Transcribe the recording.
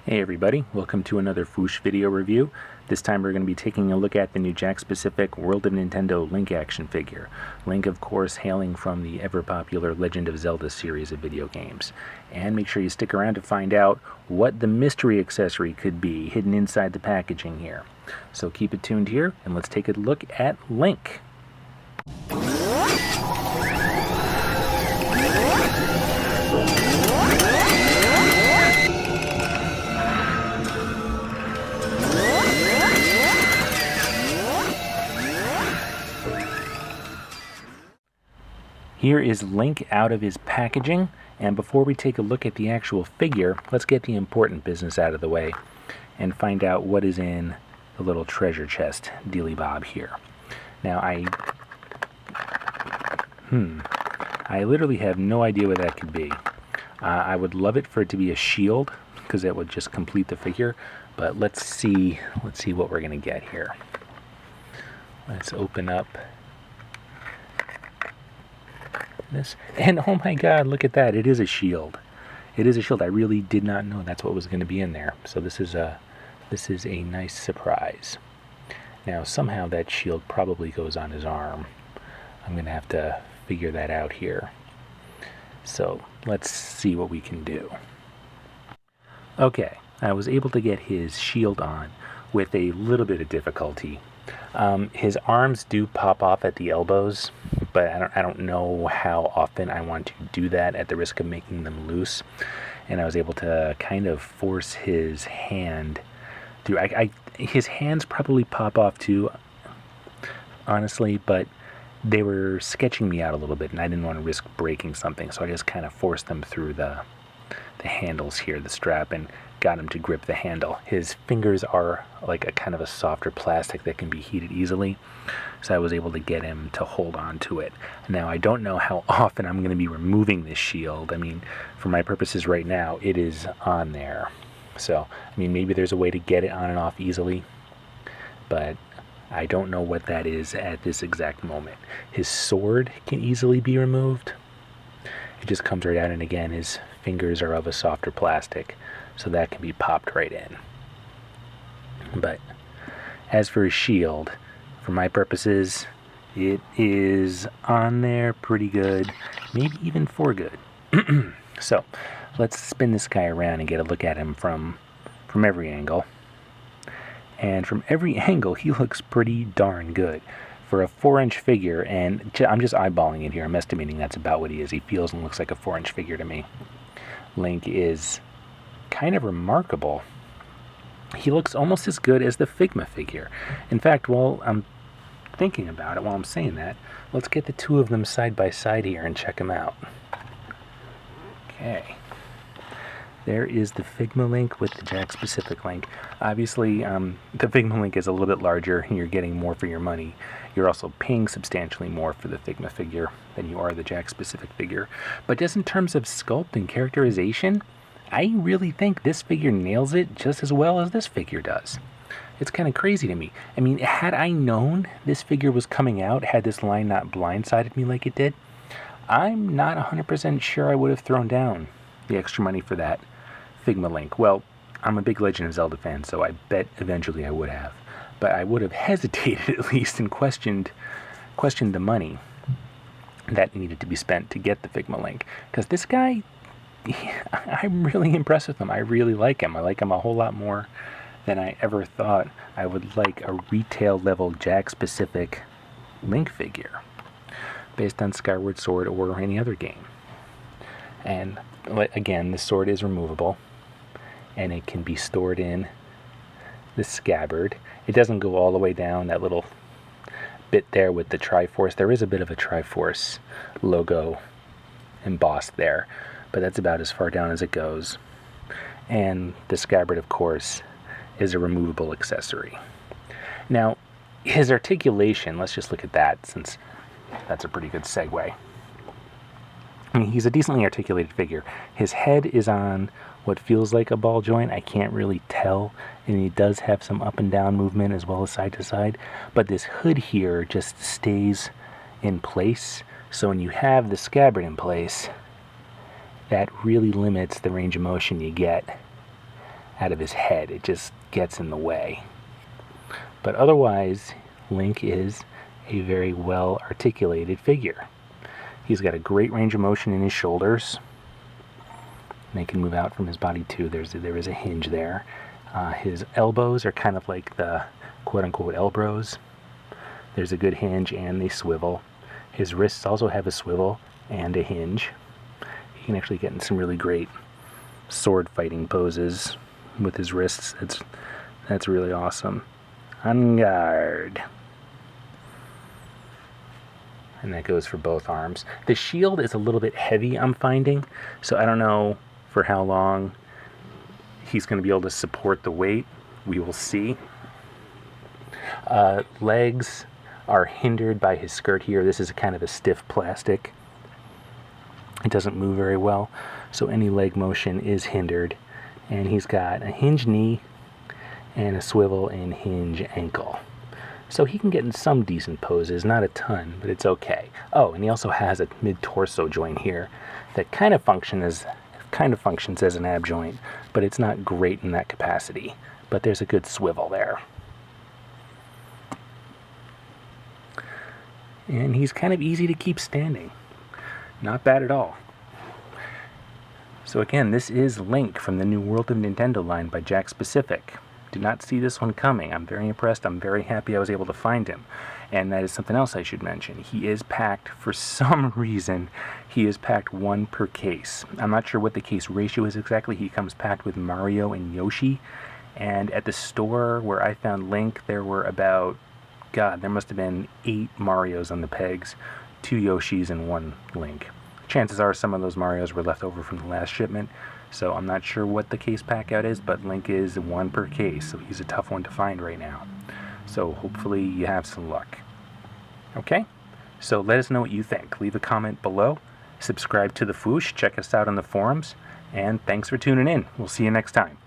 Hey everybody, welcome to another Foosh video review. This time we're going to be taking a look at the new Jakks-specific World of Nintendo Link action figure. Link, of course, hailing from the ever-popular Legend of Zelda series of video games. And make sure you stick around to find out what the mystery accessory could be hidden inside the packaging here. So keep it tuned here, and let's take a look at Link. Here is Link out of his packaging, and before we take a look at the actual figure, let's get the important business out of the way and find out what is in the little treasure chest dealy bob here. Now I literally have no idea what that could be. I would love it for it to be a shield, because that would just complete the figure, but let's see what we're gonna get here. Let's open up this, and oh my god, look at that, it is a shield. It is a shield. I really did not know that's what was going to be in there, so this is a nice surprise. Now somehow that shield probably goes on his arm. I'm gonna have to figure that out here, so let's see what we can do. Okay, I was able to get his shield on with a little bit of difficulty. His arms do pop off at the elbows, but I don't know how often I want to do that at the risk of making them loose. And I was able to kind of force his hand through. His hands probably pop off too, honestly, but they were sketching me out a little bit, and I didn't want to risk breaking something, so I just kind of forced them through the handles here, the strap, and got him to grip the handle. His fingers are like a kind of a softer plastic that can be heated easily, so I was able to get him to hold on to it. Now I don't know how often I'm going to be removing this shield. I mean, for my purposes right now, it is on there. So, I mean, maybe there's a way to get it on and off easily, but I don't know what that is at this exact moment. His sword can easily be removed. It just comes right out, and again, his fingers are of a softer plastic, so that can be popped right in. But as for his shield, for my purposes, it is on there pretty good, maybe even for good. So let's spin this guy around and get a look at him from every angle. And from every angle, he looks pretty darn good. For a 4-inch figure, and I'm just eyeballing it here, I'm estimating that's about what he is. He feels and looks like a 4-inch figure to me. Link is kind of remarkable. He looks almost as good as the Figma figure. In fact, while I'm thinking about it, while I'm saying that, let's get the two of them side by side here and check them out. Okay. There is the Figma Link with the Jakks-specific Link. Obviously, the Figma Link is a little bit larger, and you're getting more for your money. You're also paying substantially more for the Figma figure than you are the Jakks-specific figure. But just in terms of sculpt and characterization, I really think this figure nails it just as well as this figure does. It's kind of crazy to me. I mean, had I known this figure was coming out, had this line not blindsided me like it did, I'm not 100% sure I would have thrown down the extra money for that Figma Link. Well, I'm a big Legend of Zelda fan, so I bet eventually I would have. But I would have hesitated at least and questioned the money that needed to be spent to get the Figma Link. Because this guy, I'm really impressed with him. I really like him. I like him a whole lot more than I ever thought I would like a retail level Jakks-specific Link figure based on Skyward Sword or any other game. And again, the sword is removable, and it can be stored in the scabbard. It doesn't go all the way down that little bit there with the Triforce. There is a bit of a Triforce logo embossed there, but that's about as far down as it goes. And the scabbard, of course, is a removable accessory. Now, his articulation, let's just look at that, since that's a pretty good segue. I mean, he's a decently articulated figure. His head is on what feels like a ball joint. I can't really tell, and he does have some up and down movement as well as side to side, but this hood here just stays in place. So when you have the scabbard in place, that really limits the range of motion you get out of his head. It just gets in the way. But otherwise, Link is a very well articulated figure. He's got a great range of motion in his shoulders. They can move out from his body too. There is a hinge there. His elbows are kind of like the quote-unquote elbows. There's a good hinge and they swivel. His wrists also have a swivel and a hinge. He can actually get in some really great sword fighting poses with his wrists. That's really awesome. On guard. And that goes for both arms. The shield is a little bit heavy, I'm finding, so I don't know for how long he's going to be able to support the weight. We will see. Legs are hindered by his skirt here. This is kind of a stiff plastic. It doesn't move very well, so any leg motion is hindered. And he's got a hinge knee and a swivel and hinge ankle. So he can get in some decent poses, not a ton, but it's okay. Oh, and he also has a mid-torso joint here that kind of functions as an ab joint, but it's not great in that capacity. But there's a good swivel there. And he's kind of easy to keep standing. Not bad at all. So again, this is Link from the new World of Nintendo line by Jakks Pacific. Did not see this one coming. I'm very impressed. I'm very happy I was able to find him. And that is something else I should mention. He is packed, for some reason, he is packed one per case. I'm not sure what the case ratio is exactly. He comes packed with Mario and Yoshi. And at the store where I found Link, there were about, God, there must have been 8 Marios on the pegs, 2 Yoshis and 1 Link. Chances are some of those Marios were left over from the last shipment. So I'm not sure what the case pack out is, but Link is 1 per case, so he's a tough one to find right now. So hopefully you have some luck. Okay? So let us know what you think. Leave a comment below. Subscribe to the Foosh. Check us out on the forums. And thanks for tuning in. We'll see you next time.